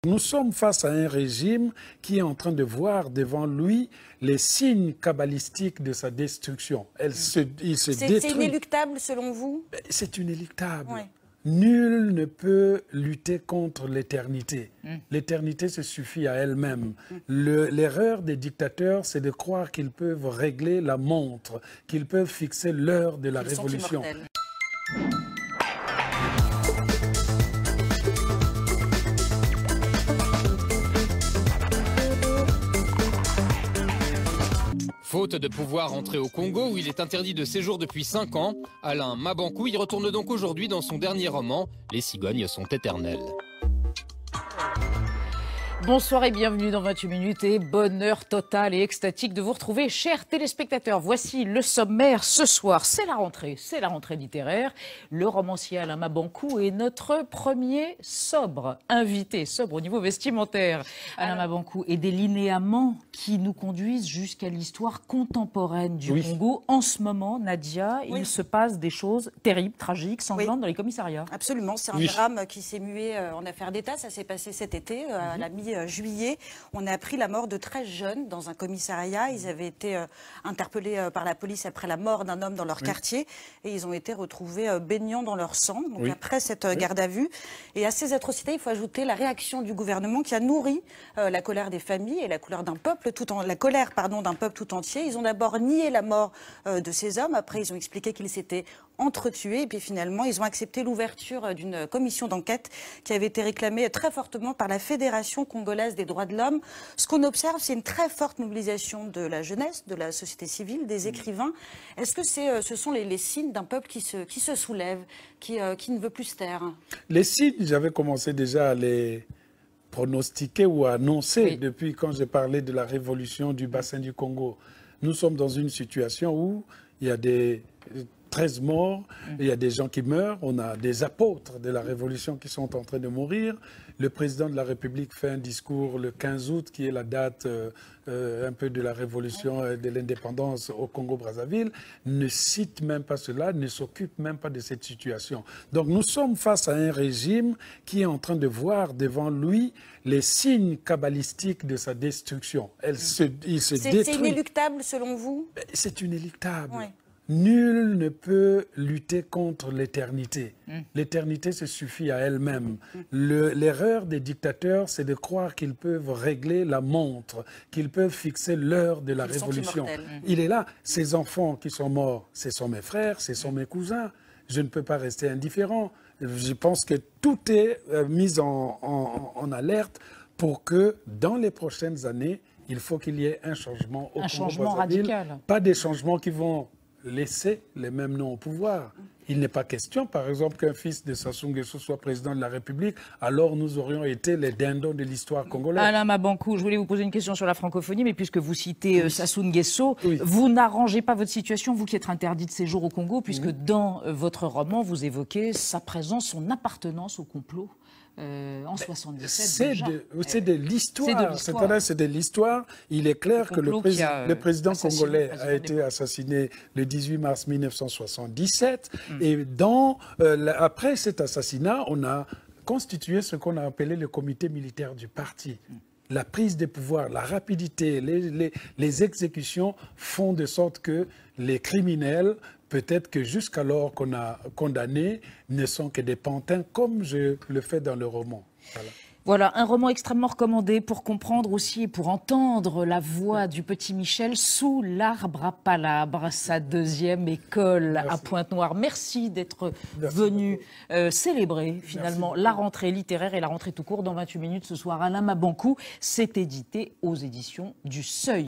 Nous sommes face à un régime qui est en train de voir devant lui les signes kabbalistiques de sa destruction. Il se détruit. C'est inéluctles selon vous? C'est inéluctable. Ouais. Nul ne peut lutter contre l'éternité. L'éternité se suffit à elle-même. L'erreur des dictateurs, c'est de croire qu'ils peuvent régler la montre, qu'ils peuvent fixer l'heure de la révolution. Faute de pouvoir entrer au Congo, où il est interdit de séjour depuis 5 ans, Alain Mabankou y retourne donc aujourd'hui dans son dernier roman, Les cigognes sont éternelles. Bonsoir et bienvenue dans 28 minutes et bonheur total et extatique de vous retrouver, chers téléspectateurs. Voici le sommaire ce soir. C'est la rentrée littéraire. Le romancier Alain Mabankou est notre premier invité sobre au niveau vestimentaire. Alain Mabankou, et des linéaments qui nous conduisent jusqu'à l'histoire contemporaine du Congo. En ce moment, Nadia, il se passe des choses terribles, tragiques, sanglantes dans les commissariats. Absolument, c'est un drame qui s'est mué en affaire d'État. Ça s'est passé cet été, à la mi-juillet. On a appris la mort de 13 jeunes dans un commissariat. Ils avaient été interpellés par la police après la mort d'un homme dans leur quartier et ils ont été retrouvés baignant dans leur sang. Donc après cette garde à vue. Et à ces atrocités, il faut ajouter la réaction du gouvernement qui a nourri la colère des familles et la colère d'un peuple d'un peuple tout entier. Ils ont d'abord nié la mort de ces hommes. Après, ils ont expliqué qu'ils s'étaient entretués. Et puis finalement, ils ont accepté l'ouverture d'une commission d'enquête qui avait été réclamée très fortement par la Fédération congolaise des droits de l'homme. Ce qu'on observe, c'est une très forte mobilisation de la jeunesse, de la société civile, des écrivains. Est-ce que ce sont les signes d'un peuple qui se soulève, qui ne veut plus se taire? Les signes, j'avais commencé déjà à les pronostiquer ou à annoncer depuis quand j'ai parlé de la révolution du bassin du Congo. Nous sommes dans une situation où il y a des 13 morts, il y a des gens qui meurent, on a des apôtres de la révolution qui sont en train de mourir. Le président de la République fait un discours le 15 août, qui est la date un peu de la révolution de l'indépendance au Congo-Brazzaville, ne cite même pas cela, ne s'occupe même pas de cette situation. Donc nous sommes face à un régime qui est en train de voir devant lui les signes kabbalistiques de sa destruction. Il se détruit. C'est inéluctable selon vous? C'est inéluctable. Nul ne peut lutter contre l'éternité. L'éternité se suffit à elle-même. L'erreur des dictateurs, c'est de croire qu'ils peuvent régler la montre, qu'ils peuvent fixer l'heure de la révolution. Il est là. Ces enfants qui sont morts, ce sont mes frères, ce sont mes cousins. Je ne peux pas rester indifférent. Je pense que tout est mis en alerte pour que dans les prochaines années, il faut qu'il y ait un changement au Congo-Brazzaville. Un changement radical. Pas des changements qui vont laisser les mêmes noms au pouvoir. Il n'est pas question, par exemple, qu'un fils de Sassou Nguesso soit président de la République, alors nous aurions été les dindons de l'histoire congolaise. Alain Mabankou, je voulais vous poser une question sur la francophonie, mais puisque vous citez Sassou Nguesso, vous n'arrangez pas votre situation, vous qui êtes interdit de séjour au Congo, puisque dans votre roman, vous évoquez sa présence, son appartenance au complot. En 77 c'est de l'histoire. C'est de l'histoire. Il est clair que le président congolais a été assassiné le 18 mars 1977. Et après cet assassinat, on a constitué ce qu'on a appelé le comité militaire du parti. La prise de pouvoir, la rapidité, les exécutions font de sorte que les criminels, peut-être que jusqu'alors qu'on a condamnés, ne sont que des pantins, comme je le fais dans le roman. Voilà, un roman extrêmement recommandé pour comprendre aussi et pour entendre la voix du petit Michel sous l'arbre à palabres, sa deuxième école à Pointe-Noire. Merci d'être venu célébrer finalement la rentrée littéraire et la rentrée tout court dans 28 minutes ce soir. Alain Mabankou, c'est édité aux éditions du Seuil.